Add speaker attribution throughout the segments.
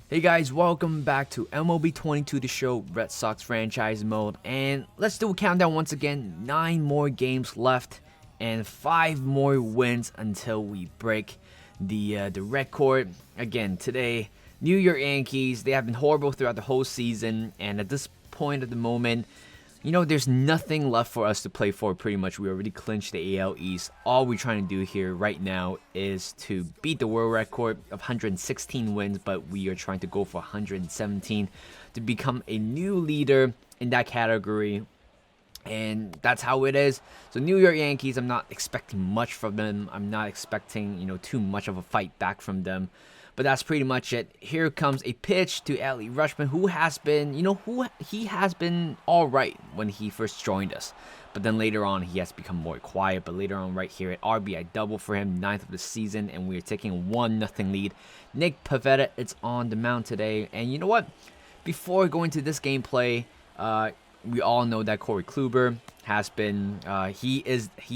Speaker 1: Hey guys, welcome back to MLB 22 The Show Red Sox franchise mode, and let's do a countdown once again. 9 more games left and 5 more wins until we break the record. Again, today, New York Yankees, they have been horrible throughout the whole season, and at this point of the moment, there's nothing left for us to play for pretty much. We already clinched the AL East. All we're trying to do here right now is to beat the world record of 116 wins, but we are trying to go for 117 to become a new leader in that category. And that's how it is. So New York Yankees, I'm not expecting much from them. I'm not expecting, too much of a fight back from them. But that's pretty much it. Here comes a pitch to Adley Rutschman, who has been, he has been all right when he first joined us. But then later on, he has become more quiet. But later on, right here, at RBI double for him, 9th of the season, and we are taking a 1-0 lead. Nick Pivetta is on the mound today. And you know what? Before going to this gameplay, we all know that Corey Kluber has been, he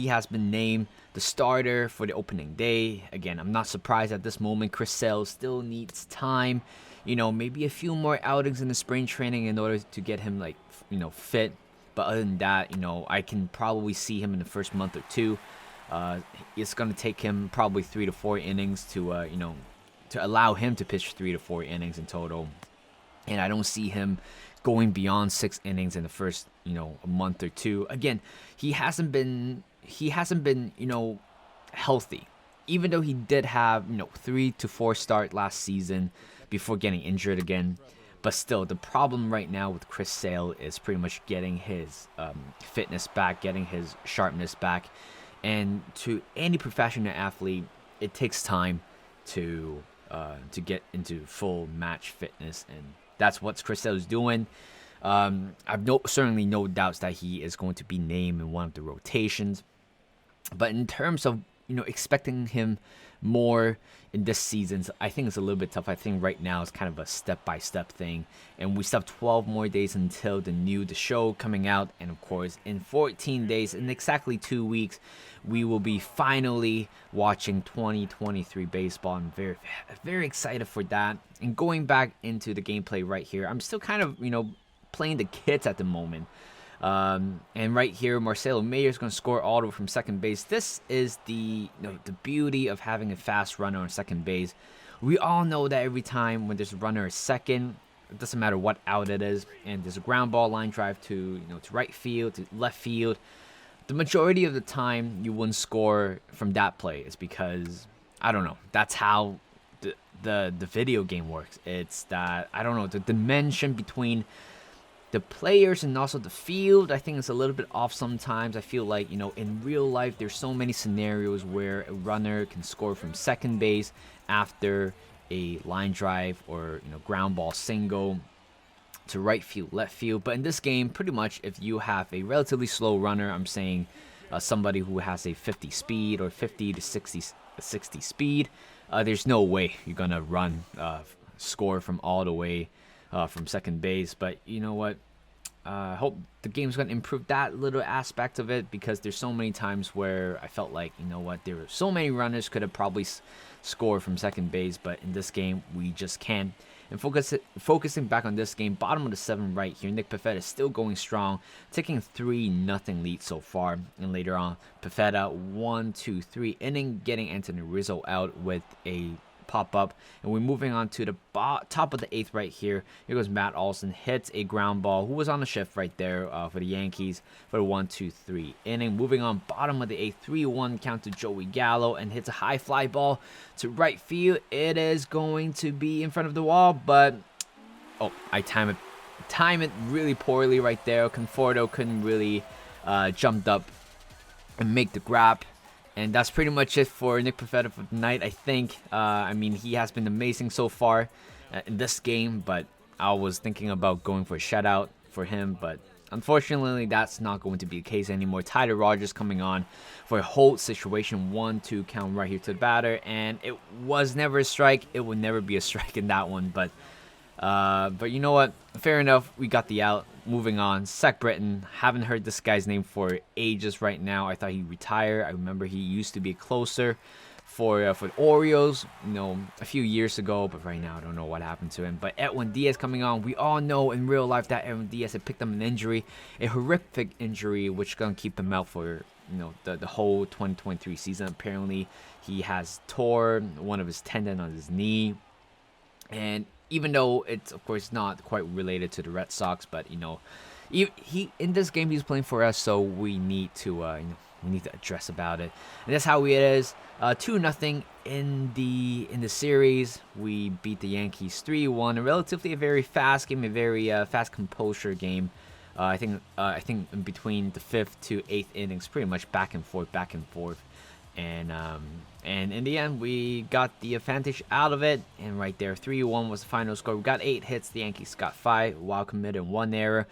Speaker 1: has been named the starter for the opening day. Again, I'm not surprised at this moment. Chris Sale still needs time, maybe a few more outings in the spring training in order to get him fit. But other than that, I can probably see him in the first month or two. It's gonna take him probably 3 to 4 innings to to allow him to pitch 3 to 4 innings in total. And I don't see him going beyond 6 innings in the first, a month or two. Again, he hasn't been, healthy. Even though he did have, 3 to 4 start last season before getting injured again. But still, the problem right now with Chris Sale is pretty much getting his fitness back, getting his sharpness back. And to any professional athlete, it takes time to get into full match fitness, and that's what Chris Sale is doing. I've certainly no doubts that he is going to be named in one of the rotations. But in terms of expecting him more in this season, I think it's a little bit tough. I think right now it's kind of a step-by-step thing, and we still have 12 more days until the show coming out, and of course in 14 days, in exactly 2 weeks, we will be finally watching 2023 baseball. I'm very, very excited for that. And going back into the gameplay right here, I'm still kind of playing the kids at the moment. And right here, Marcelo Mayer is going to score auto from second base. This is the beauty of having a fast runner on second base. We all know that every time when there's a runner at second, it doesn't matter what out it is, and there's a ground ball line drive to to right field, to left field, the majority of the time you wouldn't score from that play is because, I don't know, that's how the video game works. It's that, I don't know, the dimension between the players and also the field, I think it's a little bit off sometimes. I feel like, in real life, there's so many scenarios where a runner can score from second base after a line drive or, ground ball single to right field, left field. But in this game, pretty much if you have a relatively slow runner, I'm saying somebody who has a 50 speed or 50 to 60 speed, there's no way you're going to run, score from all the way from second base. But you know what? I hope the game's going to improve that little aspect of it, because there's so many times where I felt like, there were so many runners could have probably scored from second base, but in this game, we just can't. And focusing back on this game, bottom of the 7th right here, Nick Pivetta is still going strong, taking a 3-0 lead so far. And later on, Pivetta 1-2-3 inning, getting Anthony Rizzo out with a pop-up. And we're moving on to the top of the 8th right here. Here goes Matt Olson, hits a ground ball, who was on the shift right there for the Yankees for the 1-2-3 inning. Moving on, bottom of the 8th, 3-1 count to Joey Gallo, and hits a high fly ball to right field. It is going to be in front of the wall, but I time it really poorly right there. Conforto couldn't really jump up and make the grab. And that's pretty much it for Nick Pivetta for tonight, I think. He has been amazing so far in this game, but I was thinking about going for a shutout for him, but unfortunately, that's not going to be the case anymore. Tyler Rogers coming on for a hold situation, 1-2 count right here to the batter, and it was never a strike. It would never be a strike in that one, but you know what? Fair enough. We got the out. Moving on. Zach Britton. Haven't heard this guy's name for ages right now. I thought he retired. I remember he used to be a closer for the Orioles, a few years ago, but right now I don't know what happened to him. But Edwin Diaz coming on, we all know in real life that Edwin Diaz had picked up an injury, a horrific injury, which is gonna keep him out for the whole 2023 season. Apparently, he has tore one of his tendon on his knee, and even though it's of course not quite related to the Red Sox, but he in this game he's playing for us, so we need to we need to address about it. And that's how it is. 2-0 in the series. We beat the Yankees 3-1. A relatively very fast game, a very fast composure game. I think in between the 5th to 8th innings, pretty much back and forth, and in the end we got the advantage out of it. And right there, 3-1 was the final score. We got 8 hits. The Yankees got 5 while committing 1 error.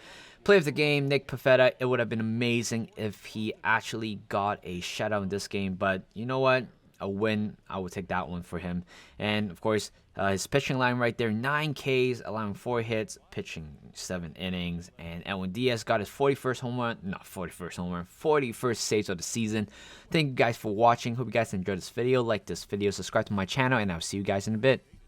Speaker 1: Play of the game, Nick Pivetta. It would have been amazing if he actually got a shutout in this game, but you know what? A win, I would take that one for him. And of course, his pitching line right there, 9 Ks, allowing 4 hits, pitching 7 innings. And Edwin Diaz got his 41st home run, 41st saves of the season. Thank you guys for watching. Hope you guys enjoyed this video. Like this video, subscribe to my channel, and I'll see you guys in a bit.